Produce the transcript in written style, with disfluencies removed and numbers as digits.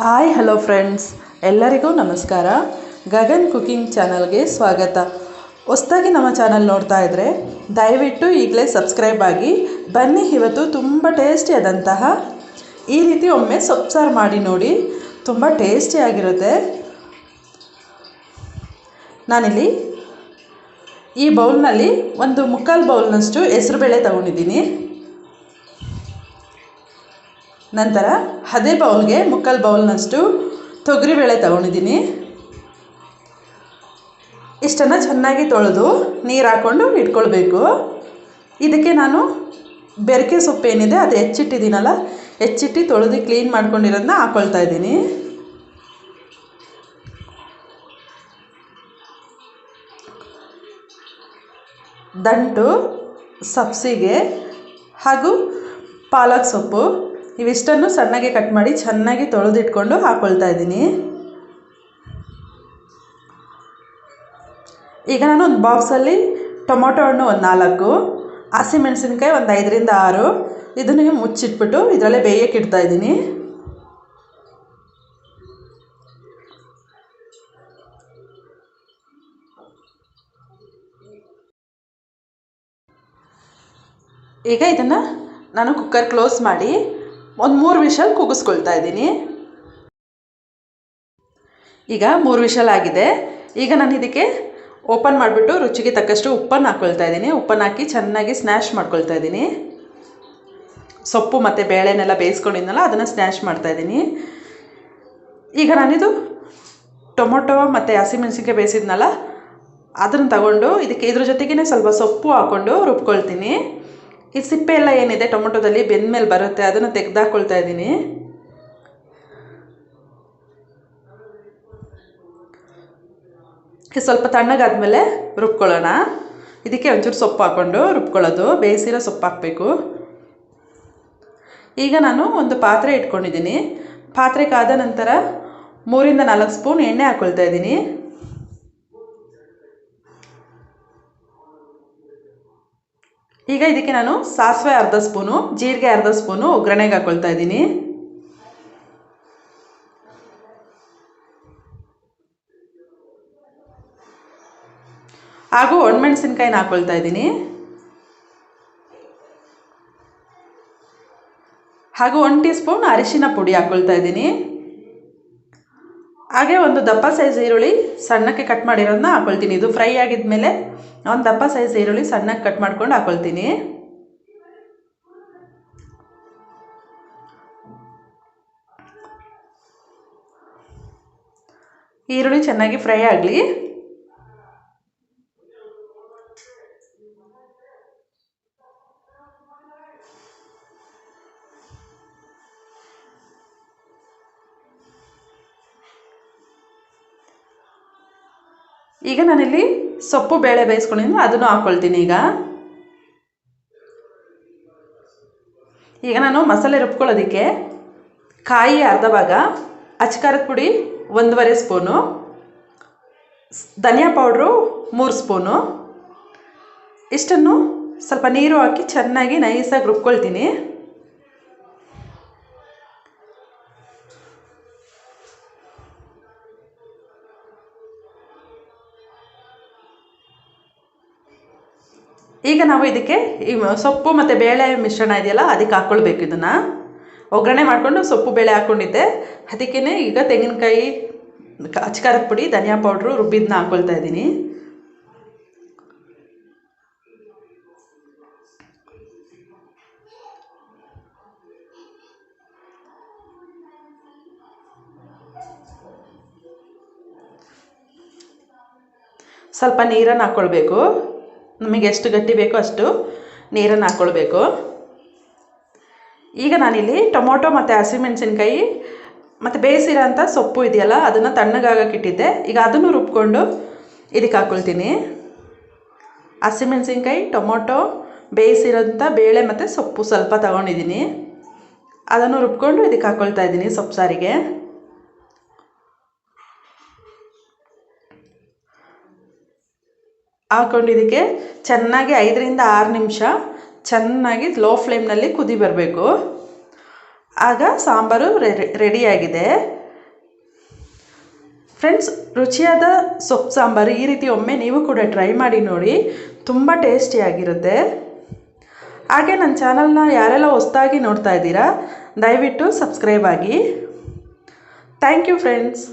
Hi hello friends, ಎಲ್ಲರಿಗೂ ನಮಸ್ಕಾರ. Gagan cooking ಚಾನಲ್ಗೆ ಸ್ವಾಗತ. ಹೊಸದಾಗಿ ನಮ್ಮ ಚಾನಲ್ ನೋಡ್ತಾ ಇದ್ದರೆ ದಯವಿಟ್ಟು ಈಗಲೇ ಸಬ್ಸ್ಕ್ರೈಬ್ ಆಗಿ. ಬನ್ನಿ, ಇವತ್ತು ತುಂಬ ಟೇಸ್ಟಿಯಾದಂತಹ ಈ ರೀತಿ ಒಮ್ಮೆ ಸೊಪ್ಪು ಸಾರು ಮಾಡಿ ನೋಡಿ, ತುಂಬ ಟೇಸ್ಟಿಯಾಗಿರುತ್ತೆ. ನಾನಿಲ್ಲಿ ಈ ಬೌಲ್ನಲ್ಲಿ ಒಂದು ಮುಕ್ಕಾಲು ಬೌಲ್ನಷ್ಟು ಹೆಸರುಬೇಳೆ ತಗೊಂಡಿದ್ದೀನಿ. ನಂತರ ಅದೇ ಬೌಲ್ಗೆ ಮುಕ್ಕಾಲು ಬೌಲ್ನಷ್ಟು ತೊಗರಿಬೇಳೆ ತಗೊಂಡಿದ್ದೀನಿ. ಇಷ್ಟನ್ನು ಚೆನ್ನಾಗಿ ತೊಳೆದು ನೀರು ಹಾಕ್ಕೊಂಡು ಇಟ್ಕೊಳ್ಬೇಕು. ಇದಕ್ಕೆ ನಾನು ಬೆರಕೆ ಸೊಪ್ಪು ಏನಿದೆ ಅದು ಹೆಚ್ಚಿಟ್ಟಿದ್ದೀನಲ್ಲ, ಹೆಚ್ಚಿಟ್ಟು ತೊಳೆದು ಕ್ಲೀನ್ ಮಾಡ್ಕೊಂಡಿರೋದನ್ನ ಹಾಕ್ಕೊಳ್ತಾ ಇದ್ದೀನಿ. ದಂಟು, ಸಬ್ಸಿಗೆ ಹಾಗೂ ಪಾಲಕ್ ಸೊಪ್ಪು ಇವಿಷ್ಟನ್ನು ಸಣ್ಣಗೆ ಕಟ್ ಮಾಡಿ ಚೆನ್ನಾಗಿ ತೊಳೆದಿಟ್ಕೊಂಡು ಹಾಕ್ಕೊಳ್ತಾ ಇದ್ದೀನಿ. ಈಗ ನಾನು ಒಂದು ಬಾಕ್ಸಲ್ಲಿ ಟೊಮೊಟೊ ಹಣ್ಣು ಒಂದು 4, ಹಸಿಮೆಣಸಿನ್ಕಾಯಿ ಒಂದು 5ರಿಂದ 6 ಇದನ್ನು ಮುಚ್ಚಿಟ್ಬಿಟ್ಟು ಇದರಲ್ಲೇ ಬೇಯಕ್ಕೆ ಇಡ್ತಾ ಇದ್ದೀನಿ. ಈಗ ಇದನ್ನು ನಾನು ಕುಕ್ಕರ್ ಕ್ಲೋಸ್ ಮಾಡಿ ಒಂದು 3 ವಿಷಲ್ ಕೂಗಿಸ್ಕೊಳ್ತಾ ಇದ್ದೀನಿ. ಈಗ 3 ವಿಷಲ್ ಆಗಿದೆ. ಈಗ ನಾನು ಇದಕ್ಕೆ ಓಪನ್ ಮಾಡಿಬಿಟ್ಟು ರುಚಿಗೆ ತಕ್ಕಷ್ಟು ಉಪ್ಪನ್ನು ಹಾಕ್ಕೊಳ್ತಾ ಇದ್ದೀನಿ. ಉಪ್ಪನ್ನು ಹಾಕಿ ಚೆನ್ನಾಗಿ ಸ್ನ್ಯಾಶ್ ಮಾಡ್ಕೊಳ್ತಾ ಇದ್ದೀನಿ. ಸೊಪ್ಪು ಮತ್ತು ಬೇಳೆನೆಲ್ಲ ಬೇಯಿಸ್ಕೊಂಡಿದ್ನಲ್ಲ ಅದನ್ನು ಸ್ನ್ಯಾಶ್ ಮಾಡ್ತಾಯಿದ್ದೀನಿ. ಈಗ ನಾನಿದು ಟೊಮೊಟೊ ಮತ್ತು ಹಸಿಮೆಣಸಿನ್ಕಾಯಿ ಬೇಯಿಸಿದ್ನಲ್ಲ ಅದನ್ನು ತಗೊಂಡು ಇದ್ರ ಜೊತೆಗೇ ಸ್ವಲ್ಪ ಸೊಪ್ಪು ಹಾಕ್ಕೊಂಡು ರುಬ್ಕೊಳ್ತೀನಿ. ಈ ಸಿಪ್ಪೆ ಎಲ್ಲ ಏನಿದೆ ಟೊಮೊಟೊದಲ್ಲಿ ಬೆಂದಮೇಲೆ ಬರುತ್ತೆ, ಅದನ್ನು ತೆಗೆದಾಕೊಳ್ತಾ ಇದ್ದೀನಿ. ಸ್ವಲ್ಪ ತಣ್ಣಗಾದ್ಮೇಲೆ ರುಬ್ಕೊಳ್ಳೋಣ. ಇದಕ್ಕೆ ಒಂಚೂರು ಸೊಪ್ಪು ಹಾಕ್ಕೊಂಡು ರುಬ್ಕೊಳ್ಳೋದು, ಬೇಯಿಸಿರೋ ಸೊಪ್ಪು ಹಾಕಬೇಕು. ಈಗ ನಾನು ಒಂದು ಪಾತ್ರೆ ಇಟ್ಕೊಂಡಿದ್ದೀನಿ. ಪಾತ್ರೆ ಕಾದ ನಂತರ 3ರಿಂದ 4 ಸ್ಪೂನ್ ಎಣ್ಣೆ ಹಾಕ್ಕೊಳ್ತಾ ಇದ್ದೀನಿ. ಈಗ ಇದಕ್ಕೆ ನಾನು ಸಾಸಿವೆ ಅರ್ಧ ಸ್ಪೂನು, ಜೀರಿಗೆ ಅರ್ಧ ಸ್ಪೂನು ಒಗ್ಗರಣೆಗೆ ಹಾಕ್ಕೊಳ್ತಾ ಇದ್ದೀನಿ. ಹಾಗೂ ಒಣಮೆಣಸಿನ್ಕಾಯಿನ ಹಾಕ್ಕೊಳ್ತಾ ಇದ್ದೀನಿ. ಹಾಗೂ 1 ಟೀ ಸ್ಪೂನ್ ಅರಿಶಿನ ಪುಡಿ ಹಾಕ್ಕೊಳ್ತಾ ಇದ್ದೀನಿ. ಹಾಗೆ ಒಂದು ದಪ್ಪ ಸೈಜ್ ಈರುಳ್ಳಿ ಸಣ್ಣಕ್ಕೆ ಕಟ್ ಮಾಡಿರೋದನ್ನ ಹಾಕ್ಕೊಳ್ತೀನಿ. ಇದು ಫ್ರೈ ಆಗಿದ್ಮೇಲೆ ಒಂದು ದಪ್ಪ ಸೈಜ್ ಈರುಳ್ಳಿ ಸಣ್ಣಕ್ಕೆ ಕಟ್ ಮಾಡ್ಕೊಂಡು ಹಾಕ್ಕೊಳ್ತೀನಿ. ಈರುಳ್ಳಿ ಚೆನ್ನಾಗಿ ಫ್ರೈ ಆಗಲಿ. ಈಗ ನಾನಿಲ್ಲಿ ಸೊಪ್ಪು ಬೇಳೆ ಬೇಯಿಸ್ಕೊಂಡಿದ್ದೀನಿ, ಅದನ್ನು ಹಾಕ್ಕೊಳ್ತೀನಿ. ಈಗ ನಾನು ಮಸಾಲೆ ರುಬ್ಕೊಳ್ಳೋದಕ್ಕೆ ಕಾಯಿ ಅರ್ಧ ಭಾಗ, ಅಚ್ಕಾರದ ಪುಡಿ 1.5 ಸ್ಪೂನು, ಧನಿಯಾ ಪೌಡ್ರು 3 ಸ್ಪೂನು, ಇಷ್ಟನ್ನು ಸ್ವಲ್ಪ ನೀರು ಹಾಕಿ ಚೆನ್ನಾಗಿ ನೈಸಾಗಿ ರುಬ್ಕೊಳ್ತೀನಿ. ಈಗ ನಾವು ಇದಕ್ಕೆ ಈ ಸೊಪ್ಪು ಮತ್ತು ಬೇಳೆ ಮಿಶ್ರಣ ಇದೆಯಲ್ಲ ಅದಕ್ಕೆ ಹಾಕ್ಕೊಳ್ಬೇಕು. ಇದನ್ನು ಒಗ್ಗರಣೆ ಮಾಡಿಕೊಂಡು ಸೊಪ್ಪು ಬೇಳೆ ಹಾಕ್ಕೊಂಡಿದ್ದೆ, ಅದಕ್ಕೇ ಈಗ ತೆಂಗಿನಕಾಯಿ, ಅಚ್ಕಾರದ ಪುಡಿ, ಧನಿಯಾ ಪೌಡ್ರು ರುಬ್ಬಿದ್ದನ್ನ ಹಾಕ್ಕೊಳ್ತಾ ಇದ್ದೀನಿ. ಸ್ವಲ್ಪ ನೀರನ್ನು ಹಾಕ್ಕೊಳ್ಬೇಕು. ನಮಗೆ ಎಷ್ಟು ಗಟ್ಟಿ ಬೇಕೋ ಅಷ್ಟು ನೀರನ್ನು ಹಾಕ್ಕೊಳ್ಬೇಕು. ಈಗ ನಾನಿಲ್ಲಿ ಟೊಮೊಟೊ ಮತ್ತು ಹಸಿಮೆಣಸಿನ್ಕಾಯಿ ಮತ್ತು ಬೇಯಿಸಿರೋಂಥ ಸೊಪ್ಪು ಇದೆಯಲ್ಲ ಅದನ್ನು ತಣ್ಣಗಾಗಕ್ಕಿಟ್ಟಿದ್ದೆ. ಈಗ ಅದನ್ನು ರುಬ್ಕೊಂಡು ಇದಕ್ಕೆ ಹಾಕ್ಕೊಳ್ತೀನಿ. ಹಸಿಮೆಣಸಿನ್ಕಾಯಿ, ಟೊಮೊಟೊ, ಬೇಯಿಸಿರೋಂಥ ಬೇಳೆ ಮತ್ತು ಸೊಪ್ಪು ಸ್ವಲ್ಪ ತಗೊಂಡಿದ್ದೀನಿ. ಅದನ್ನು ರುಬ್ಕೊಂಡು ಇದಕ್ಕೆ ಹಾಕ್ಕೊಳ್ತಾ ಇದ್ದೀನಿ ಸೊಪ್ಪು ಸಾರಿಗೆ. ಹಾಕ್ಕೊಂಡು ಇದಕ್ಕೆ ಚೆನ್ನಾಗಿ 5ರಿಂದ 6 ನಿಮಿಷ ಚೆನ್ನಾಗಿ ಲೋ ಫ್ಲೇಮ್ನಲ್ಲಿ ಕುದಿ ಬರಬೇಕು. ಆಗ ಸಾಂಬಾರು ರೆಡಿಯಾಗಿದೆ. ಫ್ರೆಂಡ್ಸ್, ರುಚಿಯಾದ ಸೊಪ್ಪು ಸಾಂಬಾರು ಈ ರೀತಿ ಒಮ್ಮೆ ನೀವು ಕೂಡ ಟ್ರೈ ಮಾಡಿ ನೋಡಿ, ತುಂಬ ಟೇಸ್ಟಿಯಾಗಿರುತ್ತೆ. ಹಾಗೆ ನನ್ನ ಚಾನಲ್ನ ಯಾರೆಲ್ಲ ಹೊಸದಾಗಿ ನೋಡ್ತಾ ಇದ್ದೀರಾ, ದಯವಿಟ್ಟು ಸಬ್ಸ್ಕ್ರೈಬ್ ಆಗಿ. Thank you friends.